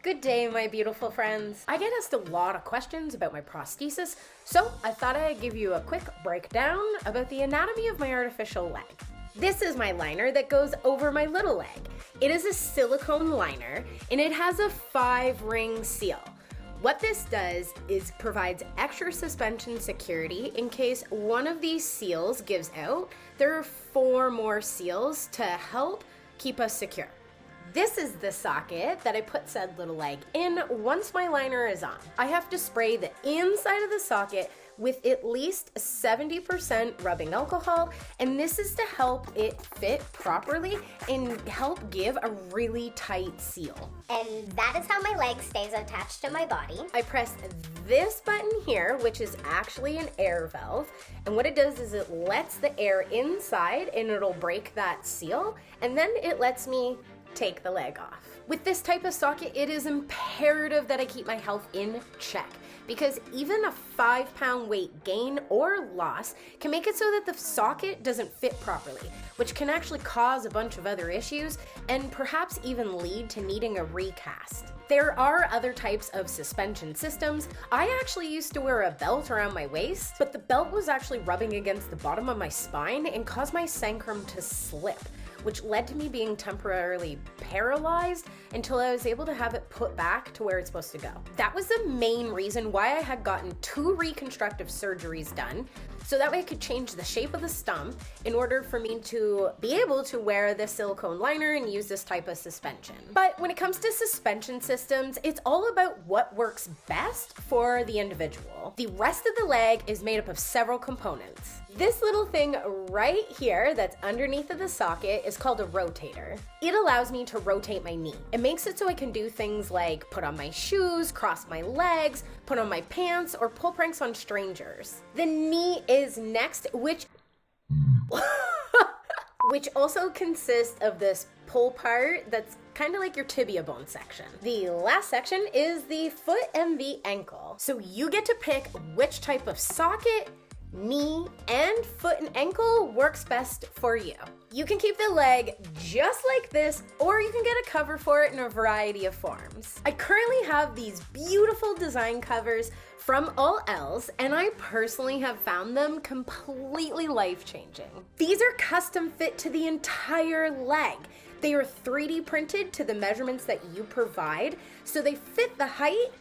Good day, my beautiful friends. I get asked a lot of questions about my prosthesis, so I thought I'd give you a quick breakdown about the anatomy of my artificial leg. This is my liner that goes over my little leg. It is a silicone liner, and it has a 5-ring seal. What this does is provides extra suspension security in case one of these seals gives out. There are 4 more seals to help keep us secure. This is the socket that I put said little leg in once my liner is on. I have to spray the inside of the socket with at least 70% rubbing alcohol, and this is to help it fit properly and help give a really tight seal. And that is how my leg stays attached to my body. I press this button here, which is actually an air valve, and what it does is it lets the air inside and it'll break that seal, and then it lets me take the leg off. With this type of socket, it is imperative that I keep my health in check, because even a 5-pound weight gain or loss can make it so that the socket doesn't fit properly, which can actually cause a bunch of other issues and perhaps even lead to needing a recast. There are other types of suspension systems. I actually used to wear a belt around my waist, but the belt was actually rubbing against the bottom of my spine and caused my sacrum to slip, which led to me being temporarily paralyzed until I was able to have it put back to where it's supposed to go. That was the main reason why I had gotten 2 reconstructive surgeries done, so that way I could change the shape of the stump in order for me to be able to wear this silicone liner and use this type of suspension. But when it comes to suspension systems, it's all about what works best for the individual. The rest of the leg is made up of several components. This little thing right here that's underneath of the socket is called a rotator. It allows me to rotate my knee. It makes it so I can do things like put on my shoes, cross my legs, put on my pants, or pull pranks on strangers. The knee is next, which also consists of this pull part that's kind of like your tibia bone section. The last section is the foot and the ankle. So you get to pick which type of socket, knee, and foot and ankle works best for you. You can keep the leg just like this, or you can get a cover for it in a variety of forms. I currently have these beautiful design covers from All L's, and I personally have found them completely life-changing. These are custom fit to the entire leg. They are 3D printed to the measurements that you provide, so they fit the height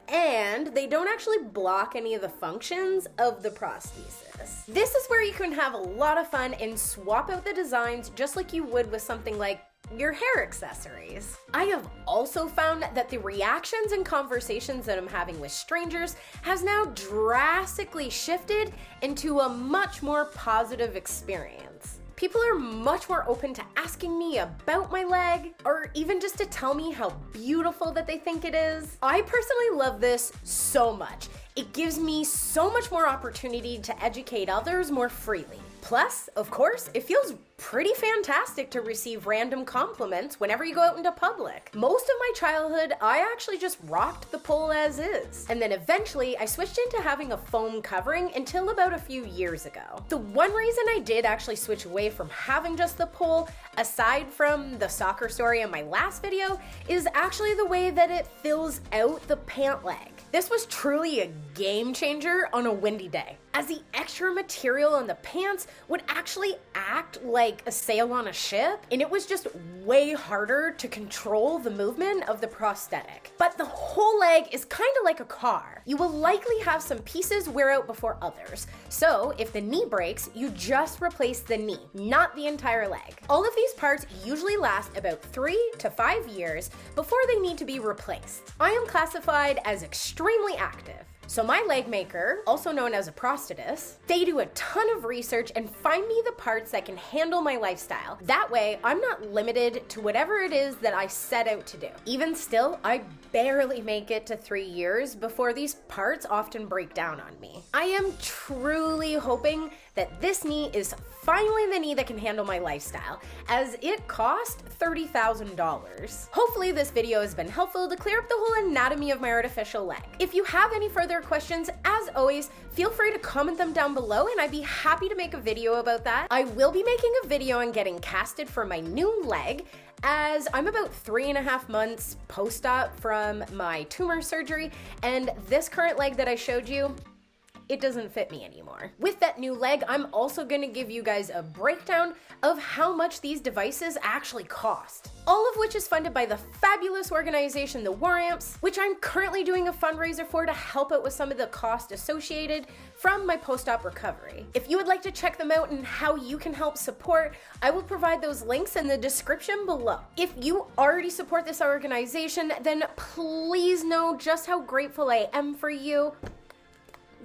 and they don't actually block any of the functions of the prosthesis. This is where you can have a lot of fun and swap out the designs just like you would with something like your hair accessories. I have also found that the reactions and conversations that I'm having with strangers has now drastically shifted into a much more positive experience. People are much more open to asking me about my leg, or even just to tell me how beautiful that they think it is. I personally love this so much. It gives me so much more opportunity to educate others more freely. Plus, of course, it feels pretty fantastic to receive random compliments whenever you go out into public. Most of my childhood, I actually just rocked the pole as is. And then eventually, I switched into having a foam covering until about a few years ago. The one reason I did actually switch away from having just the pole, aside from the soccer story in my last video, is actually the way that it fills out the pant leg. This was truly a game changer on a windy day, as the extra material on the pants would actually act like a sail on a ship, and it was just way harder to control the movement of the prosthetic. But the whole leg is kind of like a car. You will likely have some pieces wear out before others, so if the knee breaks, you just replace the knee, not the entire leg. All of these parts usually last about 3 to 5 years before they need to be replaced. I am classified as extremely active. So my leg maker, also known as a prosthetist, they do a ton of research and find me the parts that can handle my lifestyle. That way, I'm not limited to whatever it is that I set out to do. Even still, I barely make it to 3 years before these parts often break down on me. I am truly hoping that this knee is finally the knee that can handle my lifestyle, as it cost $30,000. Hopefully this video has been helpful to clear up the whole anatomy of my artificial leg. If you have any further questions, as always, feel free to comment them down below and I'd be happy to make a video about that. I will be making a video on getting casted for my new leg, as I'm about 3.5 months post-op from my tumor surgery, and this current leg that I showed you, it doesn't fit me anymore. With that new leg, I'm also gonna give you guys a breakdown of how much these devices actually cost. All of which is funded by the fabulous organization, the War Amps, which I'm currently doing a fundraiser for to help out with some of the cost associated from my post-op recovery. If you would like to check them out and how you can help support, I will provide those links in the description below. If you already support this organization, then please know just how grateful I am for you.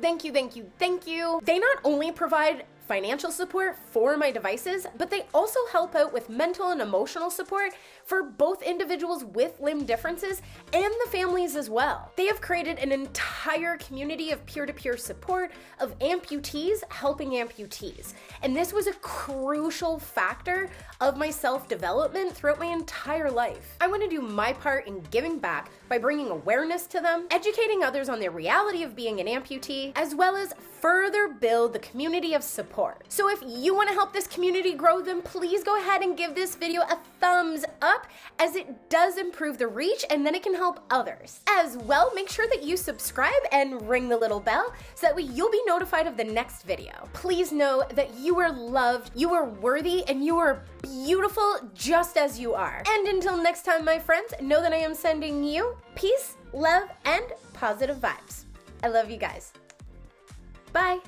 Thank you, thank you, thank you. They not only provide financial support for my devices, but they also help out with mental and emotional support for both individuals with limb differences and the families as well. They have created an entire community of peer-to-peer support of amputees helping amputees. And this was a crucial factor of my self-development throughout my entire life. I want to do my part in giving back by bringing awareness to them, educating others on the reality of being an amputee, as well as further build the community of support. So if you want to help this community grow, then please go ahead and give this video a thumbs up, as it does improve the reach and then it can help others. As well, make sure that you subscribe and ring the little bell so that way you'll be notified of the next video. Please know that you are loved, you are worthy, and you are beautiful just as you are. And until next time, my friends, know that I am sending you peace, love, and positive vibes. I love you guys. Bye.